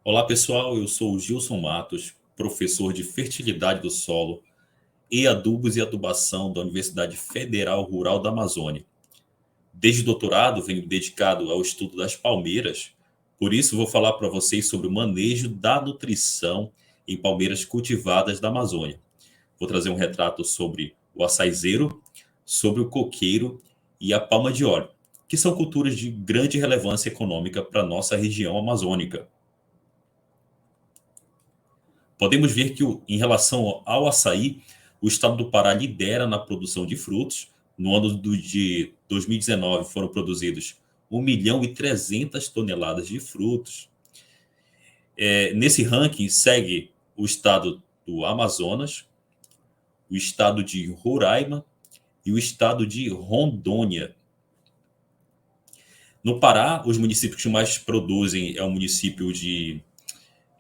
Olá pessoal, eu sou o Gilson Matos, professor de fertilidade do solo e adubos e adubação da Universidade Federal Rural da Amazônia. Desde o doutorado venho dedicado ao estudo das palmeiras, por isso vou falar para vocês sobre o manejo da nutrição em palmeiras cultivadas da Amazônia. Vou trazer um retrato sobre o açaizeiro, sobre o coqueiro e a palma de óleo, que são culturas de grande relevância econômica para a nossa região amazônica. Podemos ver que, em relação ao açaí, o estado do Pará lidera na produção de frutos. No ano de 2019, foram produzidos 1.300.000 toneladas de frutos. Nesse ranking, segue o estado do Amazonas, o estado de Roraima e o estado de Rondônia. No Pará, os municípios que mais produzem é o município de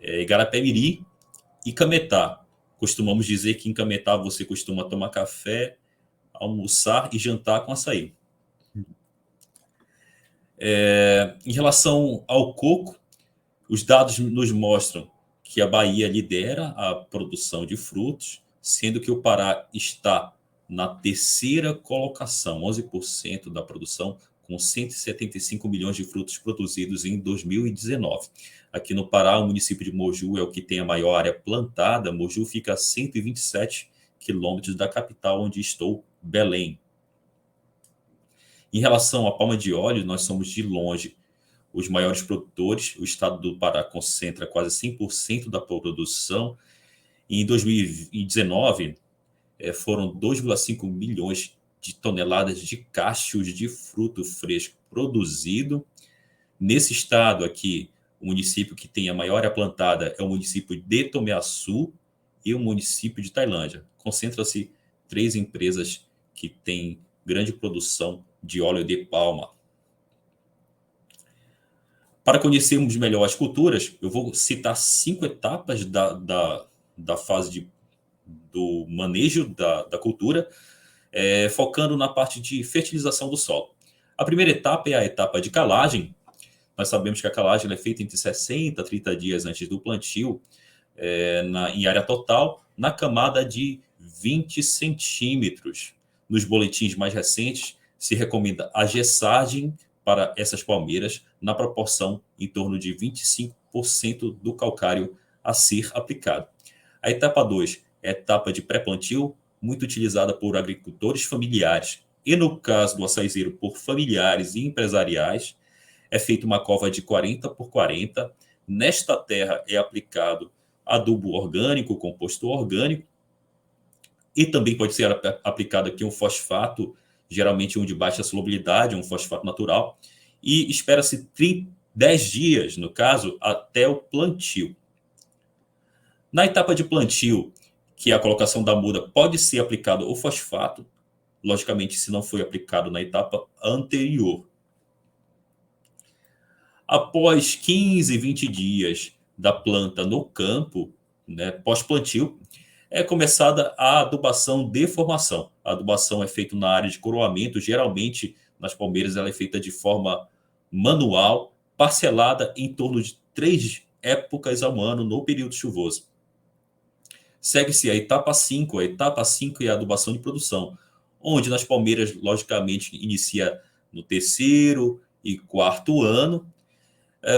Igarapé-Miri e Cametá. Costumamos dizer que em Cametá você costuma tomar café, almoçar e jantar com açaí. Em relação ao coco, os dados nos mostram que a Bahia lidera a produção de frutos, sendo que o Pará está na terceira colocação, 11% da produção, com 175 milhões de frutos produzidos em 2019. Aqui no Pará, o município de Moju é o que tem a maior área plantada. Moju fica a 127 quilômetros da capital, onde estou, Belém. Em relação à palma de óleo, nós somos de longe os maiores produtores. O estado do Pará concentra quase 100% da produção. Em 2019, foram 2,5 milhões de toneladas de cachos de fruto fresco produzido. Nesse estado aqui, o município que tem a maior área plantada é o município de Tomeaçu e o município de Tailândia. Concentra-se 3 empresas que têm grande produção de óleo de palma. Para conhecermos melhor as culturas, eu vou citar 5 etapas da fase do manejo da cultura, focando na parte de fertilização do solo. A primeira etapa é a etapa de calagem. Nós sabemos que a calagem é feita entre 60 a 30 dias antes do plantio, em área total, na camada de 20 centímetros. Nos boletins mais recentes, se recomenda a gessagem para essas palmeiras na proporção em torno de 25% do calcário a ser aplicado. A etapa 2 é a etapa de pré-plantio, muito utilizada por agricultores familiares e, no caso do açaizeiro, por familiares e empresariais. É feita uma cova de 40 por 40. Nesta terra é aplicado adubo orgânico, composto orgânico, e também pode ser aplicado aqui um fosfato, geralmente um de baixa solubilidade, um fosfato natural, e espera-se 10 dias, no caso, até o plantio. Na etapa de plantio, que é a colocação da muda, pode ser aplicado o fosfato, logicamente, se não foi aplicado na etapa anterior. Após 15, 20 dias da planta no campo, né, pós-plantio, é começada a adubação de formação. A adubação é feita na área de coroamento, geralmente nas palmeiras ela é feita de forma manual, parcelada em torno de 3 épocas ao ano no período chuvoso. Segue-se a etapa 5. A etapa 5 é a adubação de produção, onde nas palmeiras, logicamente, inicia no terceiro e quarto ano.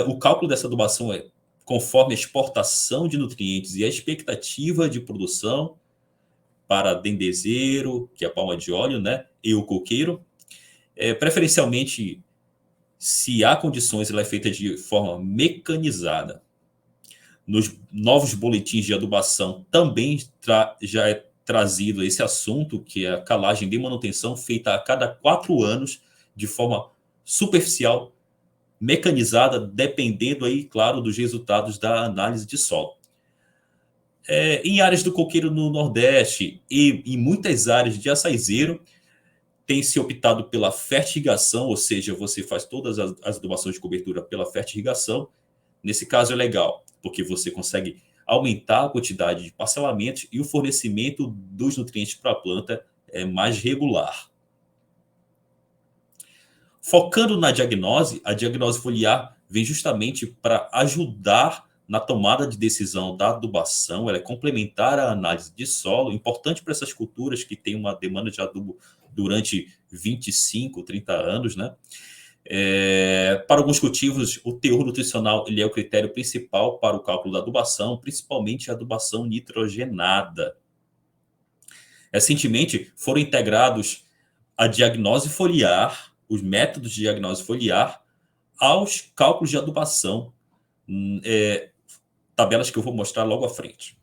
O cálculo dessa adubação é conforme a exportação de nutrientes e a expectativa de produção para dendezeiro, que é a palma de óleo, né, e o coqueiro. Preferencialmente, se há condições, ela é feita de forma mecanizada. Nos novos boletins de adubação também já é trazido esse assunto, que é a calagem de manutenção feita a cada 4 anos, de forma superficial, mecanizada, dependendo aí, claro, dos resultados da análise de solo. Em áreas do coqueiro no Nordeste e em muitas áreas de açaizeiro, tem se optado pela fertirrigação, ou seja, você faz todas as adubações de cobertura pela fertirrigação. Nesse caso é legal, porque você consegue aumentar a quantidade de parcelamentos e o fornecimento dos nutrientes para a planta é mais regular. Focando na diagnose, a diagnose foliar vem justamente para ajudar na tomada de decisão da adubação, ela é complementar à análise de solo, importante para essas culturas que têm uma demanda de adubo durante 25, 30 anos, né? Para alguns cultivos, o teor nutricional ele é o critério principal para o cálculo da adubação, principalmente a adubação nitrogenada. Recentemente, foram integrados a diagnose foliar, os métodos de diagnose foliar, aos cálculos de adubação, tabelas que eu vou mostrar logo à frente.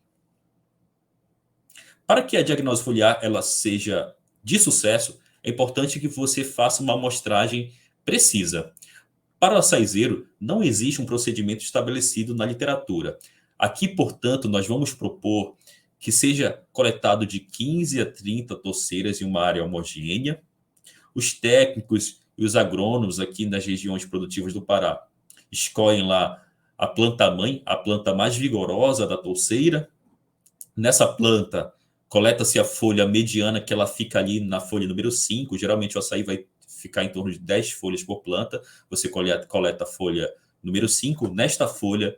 Para que a diagnose foliar ela seja de sucesso, é importante que você faça uma amostragem precisa. Para o açaizeiro, não existe um procedimento estabelecido na literatura. Aqui, portanto, nós vamos propor que seja coletado de 15 a 30 toceiras em uma área homogênea. Os técnicos e os agrônomos aqui nas regiões produtivas do Pará escolhem lá a planta-mãe, a planta mais vigorosa da touceira. Nessa planta, coleta-se a folha mediana, que ela fica ali na folha número 5. Geralmente o açaí vai ficar em torno de 10 folhas por planta. Você coleta a folha número 5. Nesta folha,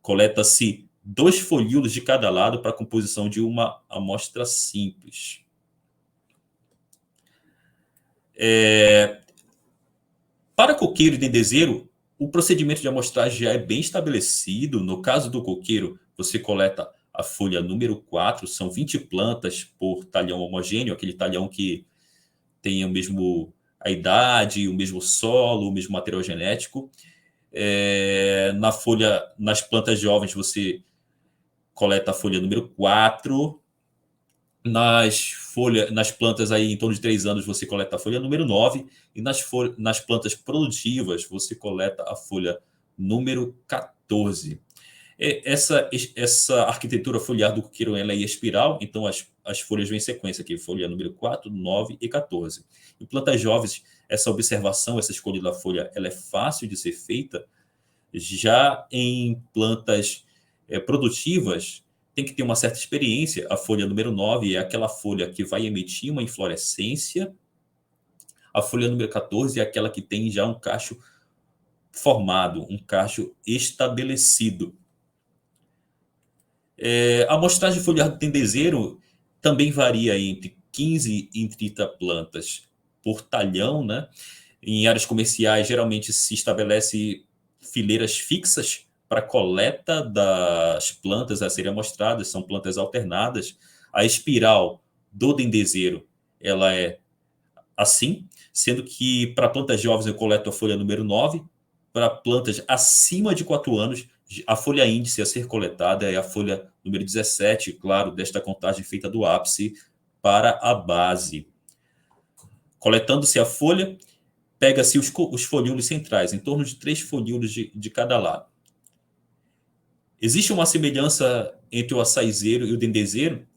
coleta-se 2 folíolos de cada lado para a composição de uma amostra simples. Para coqueiro e dendezeiro, o procedimento de amostragem já é bem estabelecido. No caso do coqueiro, você coleta a folha número 4, são 20 plantas por talhão homogêneo, aquele talhão que tem a idade, o mesmo solo, o mesmo material genético. Nas plantas jovens, você coleta a folha número 4. Nas plantas aí em torno de 3 anos, você coleta a folha número 9. E nas plantas produtivas, você coleta a folha número 14. Essa arquitetura foliar do coqueiro ela é espiral, então as folhas vêm em sequência aqui, folha número 4, 9 e 14. Em plantas jovens, essa observação, essa escolha da folha, ela é fácil de ser feita. Já em plantas produtivas, tem que ter uma certa experiência. A folha número 9 é aquela folha que vai emitir uma inflorescência. A folha número 14 é aquela que tem já um cacho formado, um cacho estabelecido. A amostragem foliar do dendezeiro também varia entre 15 e 30 plantas por talhão, né? Em áreas comerciais, geralmente se estabelece fileiras fixas para coleta das plantas a serem amostradas, são plantas alternadas. A espiral do dendezeiro, ela é assim, sendo que para plantas jovens eu coleto a folha número 9, para plantas acima de 4 anos, a folha índice a ser coletada é a folha número 17, claro, desta contagem feita do ápice para a base. Coletando-se a folha, pega-se os folíolos centrais, em torno de 3 folíolos de cada lado. Existe uma semelhança entre o açaizeiro e o dendezeiro,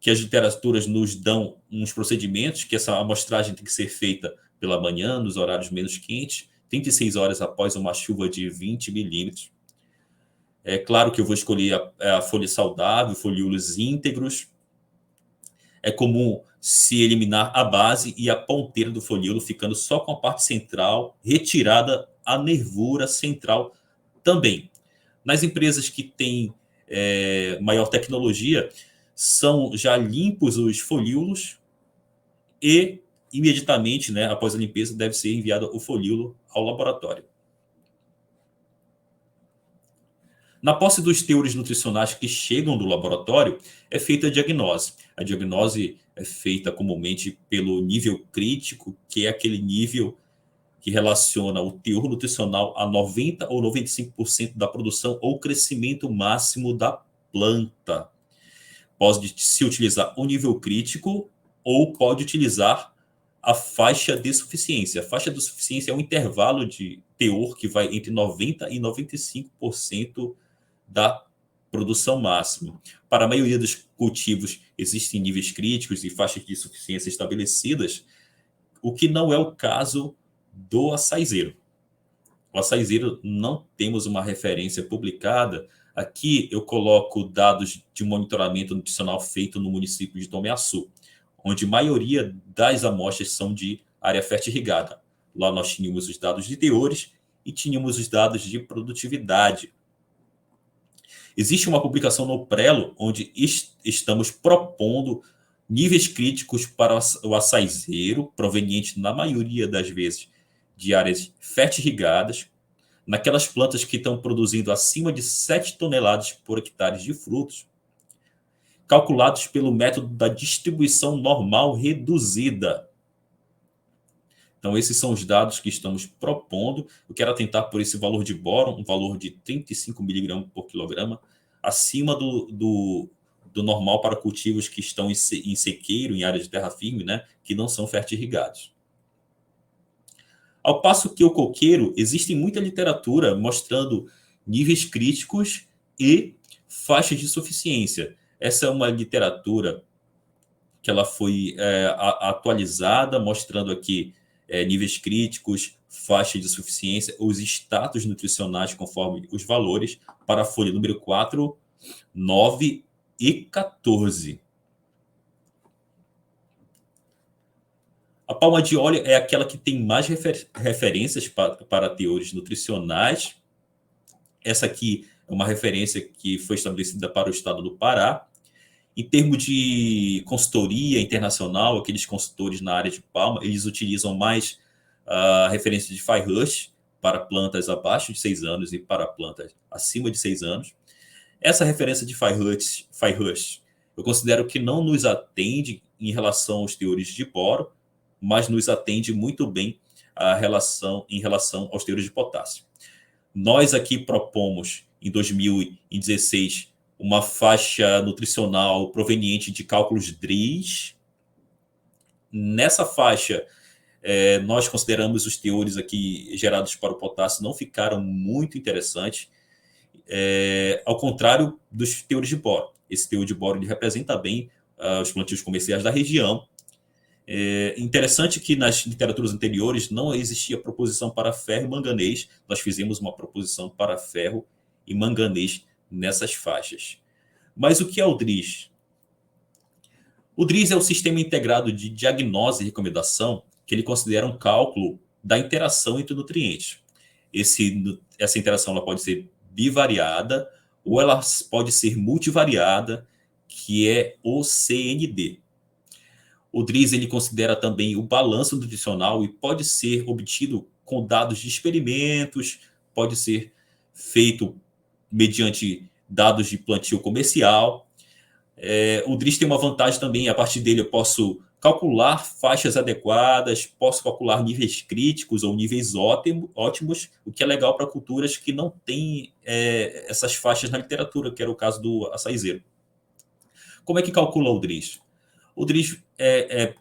que as literaturas nos dão uns procedimentos, que essa amostragem tem que ser feita pela manhã, nos horários menos quentes, 36 horas após uma chuva de 20 milímetros. É claro que eu vou escolher a folha saudável, folíolos íntegros. É comum se eliminar a base e a ponteira do folíolo, ficando só com a parte central, retirada a nervura central também. Nas empresas que têm maior tecnologia, são já limpos os folíolos e, imediatamente, né, após a limpeza, deve ser enviado o folíolo ao laboratório. Na posse dos teores nutricionais que chegam do laboratório, é feita a diagnose. A diagnose é feita comumente pelo nível crítico, que é aquele nível que relaciona o teor nutricional a 90% ou 95% da produção ou crescimento máximo da planta. Pode se utilizar o nível crítico ou pode utilizar a faixa de suficiência. A faixa de suficiência é um intervalo de teor que vai entre 90% e 95% da produção máxima. Para a maioria dos cultivos, existem níveis críticos e faixas de suficiência estabelecidas, o que não é o caso do açaizeiro. O açaizeiro não temos uma referência publicada. Aqui eu coloco dados de monitoramento nutricional feito no município de Tomiaçu, onde a maioria das amostras são de área fértil irrigada. Lá nós tínhamos os dados de teores e tínhamos os dados de produtividade. Existe uma publicação no Prelo onde estamos propondo níveis críticos para o açaizeiro, proveniente, na maioria das vezes, de áreas fertirrigadas, naquelas plantas que estão produzindo acima de 7 toneladas por hectare de frutos, calculados pelo método da distribuição normal reduzida. Então, esses são os dados que estamos propondo. Eu quero atentar por esse valor de boro, um valor de 35 miligramas por quilograma, acima do normal para cultivos que estão em sequeiro, em área de terra firme, né, que não são fertirrigados. Ao passo que o coqueiro, existe muita literatura mostrando níveis críticos e faixas de suficiência. Essa é uma literatura que ela foi atualizada, mostrando aqui níveis críticos, faixa de suficiência, os status nutricionais conforme os valores para a folha número 4, 9 e 14. A palma de óleo é aquela que tem mais referências para teores nutricionais. Essa aqui é uma referência que foi estabelecida para o estado do Pará. Em termos de consultoria internacional, aqueles consultores na área de palma, eles utilizam mais a referência de Fay-Rush para plantas abaixo de 6 anos e para plantas acima de 6 anos. Essa referência de Fay-Rush, eu considero que não nos atende em relação aos teores de boro, mas nos atende muito bem em relação aos teores de potássio. Nós aqui propomos, em 2016, uma faixa nutricional proveniente de cálculos DRIS. Nessa faixa, nós consideramos os teores aqui gerados para o potássio não ficaram muito interessantes, ao contrário dos teores de boro. Esse teor de boro ele representa bem os plantios comerciais da região. Interessante que nas literaturas anteriores não existia proposição para ferro e manganês. Nós fizemos uma proposição para ferro e manganês nessas faixas. Mas o que é o DRIS? O DRIS é o Sistema Integrado de Diagnose e Recomendação, que ele considera um cálculo da interação entre nutrientes. Essa interação ela pode ser bivariada ou ela pode ser multivariada, que é o CND. O DRIS ele considera também o balanço nutricional e pode ser obtido com dados de experimentos, pode ser feito mediante dados de plantio comercial. O DRIS tem uma vantagem também, a partir dele eu posso calcular faixas adequadas, posso calcular níveis críticos ou níveis ótimos, o que é legal para culturas que não têm essas faixas na literatura, que era o caso do açaizeiro. Como é que calcula o DRIS? O DRIS é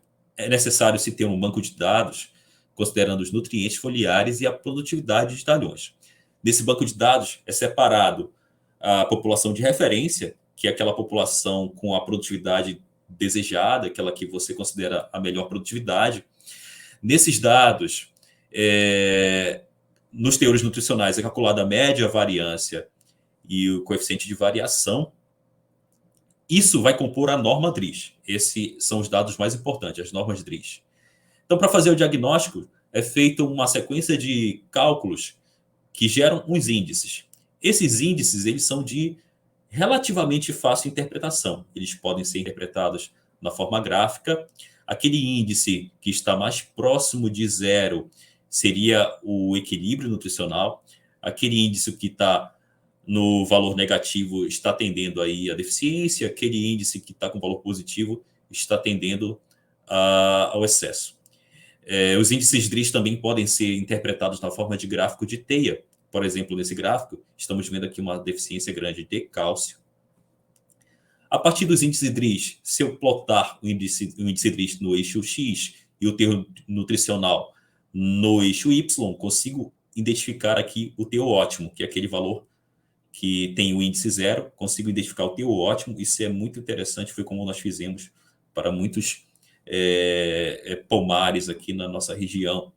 necessário se ter um banco de dados, considerando os nutrientes foliares e a produtividade de talhões. Nesse banco de dados é separado a população de referência, que é aquela população com a produtividade desejada, aquela que você considera a melhor produtividade. Nesses dados, nos teores nutricionais é calculada a média, a variância e o coeficiente de variação. Isso vai compor a norma DRIS. Esses são os dados mais importantes, as normas DRIS. Então, para fazer o diagnóstico, é feita uma sequência de cálculos que geram uns índices. Esses índices eles são de relativamente fácil interpretação. Eles podem ser interpretados na forma gráfica. Aquele índice que está mais próximo de zero seria o equilíbrio nutricional. Aquele índice que está no valor negativo está tendendo aí a deficiência. Aquele índice que está com valor positivo está tendendo ao excesso. Os índices DRIS também podem ser interpretados na forma de gráfico de teia. Por exemplo, nesse gráfico, estamos vendo aqui uma deficiência grande de cálcio. A partir dos índices DRIS, se eu plotar o índice DRIS no eixo X e o teor nutricional no eixo Y, consigo identificar aqui o teor ótimo, que é aquele valor que tem o índice zero, consigo identificar o teor ótimo. Isso é muito interessante, foi como nós fizemos para muitos pomares aqui na nossa região.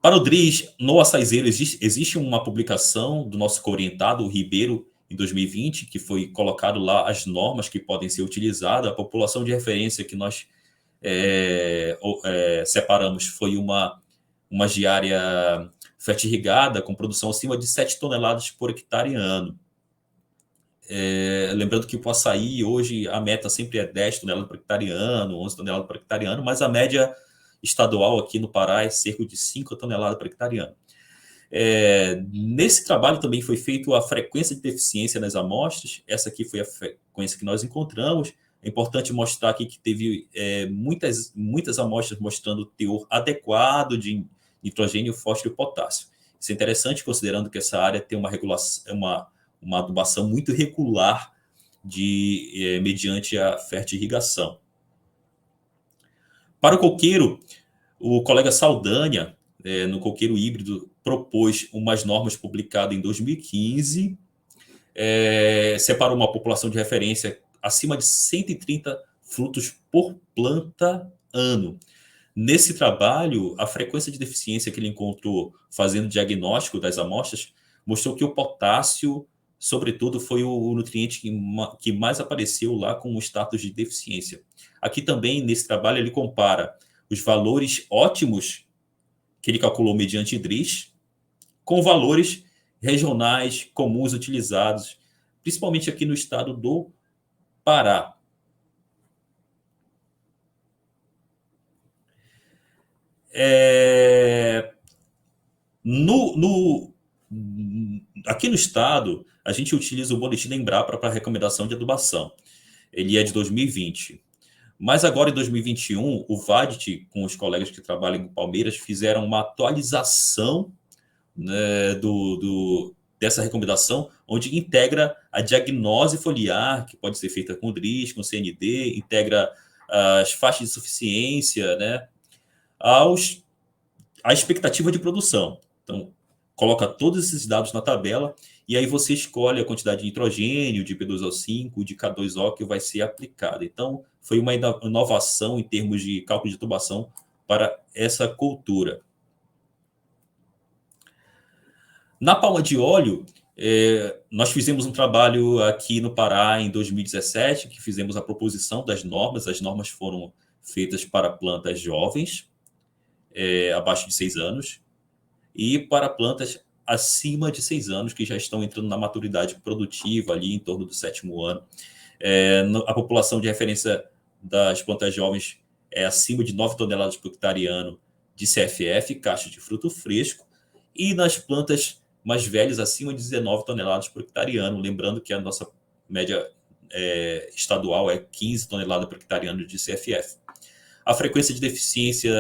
Para o DRIS, no açaizeiro, existe uma publicação do nosso co-orientado, o Ribeiro, em 2020, que foi colocado lá as normas que podem ser utilizadas. A população de referência que nós separamos foi uma diária fertirrigada com produção acima de 7 toneladas por hectare ano. Lembrando que o açaí, hoje, a meta sempre é 10 toneladas por hectare ano, 11 toneladas por hectare ano, mas a média estadual aqui no Pará é cerca de 5 toneladas por hectare ano. Nesse trabalho também foi feita a frequência de deficiência nas amostras. Essa aqui foi a frequência que nós encontramos. É importante mostrar aqui que teve muitas amostras mostrando o teor adequado de nitrogênio, fósforo e potássio. Isso é interessante, considerando que essa área tem uma regulação, uma adubação muito regular mediante a fertirrigação. Para o coqueiro, o colega Saldanha, no coqueiro híbrido, propôs umas normas publicadas em 2015, separou uma população de referência acima de 130 frutos por planta ano. Nesse trabalho, a frequência de deficiência que ele encontrou fazendo diagnóstico das amostras mostrou que o potássio, sobretudo, foi o nutriente que mais apareceu lá com o status de deficiência. Aqui também, nesse trabalho, ele compara os valores ótimos que ele calculou mediante DRIS com valores regionais comuns utilizados, principalmente aqui no estado do Pará. Aqui no estado, a gente utiliza o boletim da Embrapa para recomendação de adubação. Ele é de 2020. Mas agora, em 2021, o VADT, com os colegas que trabalham em Palmeiras, fizeram uma atualização, né, dessa recomendação, onde integra a diagnose foliar, que pode ser feita com DRIS, com CND, integra as faixas de suficiência, né, a expectativa de produção. Então, coloca todos esses dados na tabela e aí você escolhe a quantidade de nitrogênio, de P2O5, de K2O que vai ser aplicada. Então, foi uma inovação em termos de cálculo de tubação para essa cultura. Na palma de óleo, nós fizemos um trabalho aqui no Pará em 2017, que fizemos a proposição das normas. As normas foram feitas para plantas jovens, abaixo de 6 anos, e para plantas acima de 6 anos, que já estão entrando na maturidade produtiva, ali em torno do 7º ano. A população de referência das plantas jovens é acima de 9 toneladas por hectare ano de CFF, caixa de fruto fresco, e nas plantas mais velhas, acima de 19 toneladas por hectare ano, lembrando que a nossa média estadual é 15 toneladas por hectare ano de CFF. A frequência de deficiência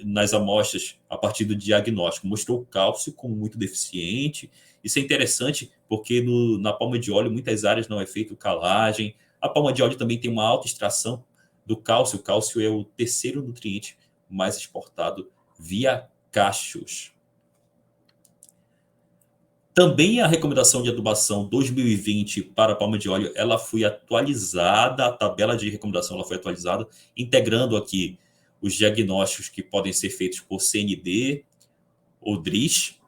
nas amostras a partir do diagnóstico mostrou cálcio como muito deficiente. Isso é interessante porque na palma de óleo muitas áreas não é feito calagem. A palma de óleo também tem uma alta extração do cálcio. O cálcio é o terceiro nutriente mais exportado via cachos. Também a recomendação de adubação 2020 para a palma de óleo, ela foi atualizada, a tabela de recomendação ela foi atualizada, integrando aqui os diagnósticos que podem ser feitos por CND ou DRIS,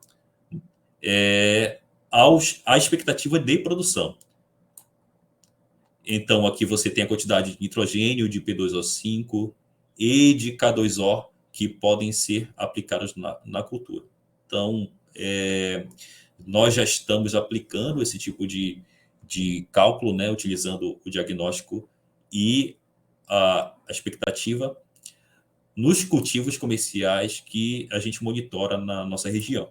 à expectativa de produção. Então, aqui você tem a quantidade de nitrogênio, de P2O5 e de K2O que podem ser aplicados na cultura. Então, nós já estamos aplicando esse tipo de cálculo, né, utilizando o diagnóstico e a expectativa nos cultivos comerciais que a gente monitora na nossa região.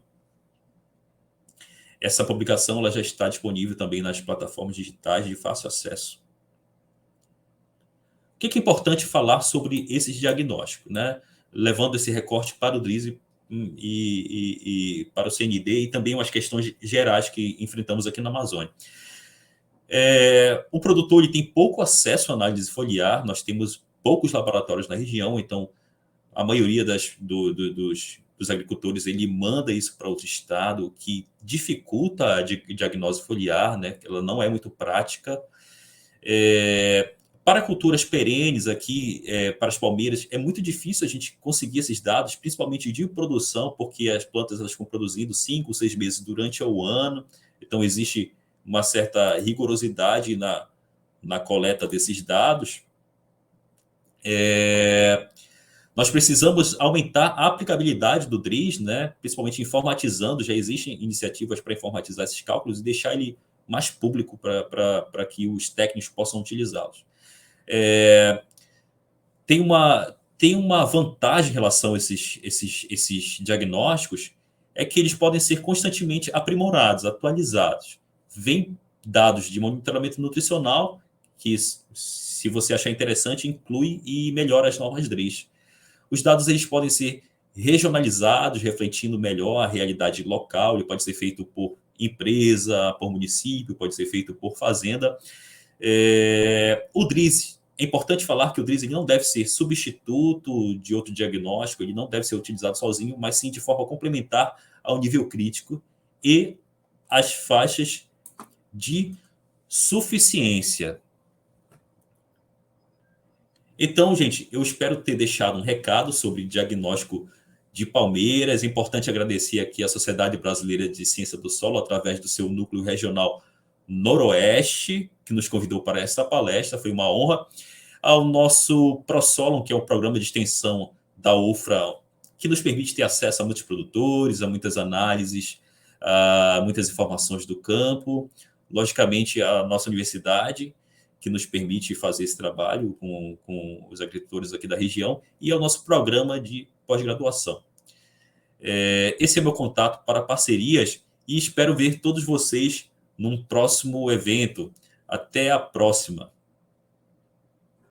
Essa publicação ela já está disponível também nas plataformas digitais de fácil acesso. O que é importante falar sobre esses diagnósticos, né? Levando esse recorte para o DRIS e para o CND e também umas questões gerais que enfrentamos aqui na Amazônia. O produtor ele tem pouco acesso à análise foliar, nós temos poucos laboratórios na região, então a maioria dos agricultores ele manda isso para outro estado, o que dificulta a diagnose foliar, né? Ela não é muito prática. Para culturas perenes aqui, para as palmeiras, é muito difícil a gente conseguir esses dados, principalmente de produção, porque as plantas elas ficam produzindo 5 ou 6 meses durante o ano, então existe uma certa rigorosidade na coleta desses dados. Nós precisamos aumentar a aplicabilidade do DRIS, né? Principalmente informatizando, já existem iniciativas para informatizar esses cálculos e deixar ele mais público para que os técnicos possam utilizá-los. Tem uma vantagem em relação a esses diagnósticos, é que eles podem ser constantemente aprimorados, atualizados. Vem dados de monitoramento nutricional, que, se você achar interessante, inclui e melhora as normas DRIS. Os dados eles podem ser regionalizados, refletindo melhor a realidade local. Ele pode ser feito por empresa, por município, pode ser feito por fazenda. O DRIS, é importante falar que o DRIS ele não deve ser substituto de outro diagnóstico, ele não deve ser utilizado sozinho, mas sim de forma complementar ao nível crítico e às faixas de suficiência. Então, gente, eu espero ter deixado um recado sobre diagnóstico de palmeiras. É importante agradecer aqui à Sociedade Brasileira de Ciência do Solo, através do seu núcleo regional Noroeste, que nos convidou para essa palestra. Foi uma honra. Ao nosso ProSolon, que é um programa de extensão da UFRA, que nos permite ter acesso a muitos produtores, a muitas análises, a muitas informações do campo. Logicamente, a nossa universidade, que nos permite fazer esse trabalho com os agricultores aqui da região, e ao nosso programa de pós-graduação. Esse é meu contato para parcerias e espero ver todos vocês num próximo evento. Até a próxima!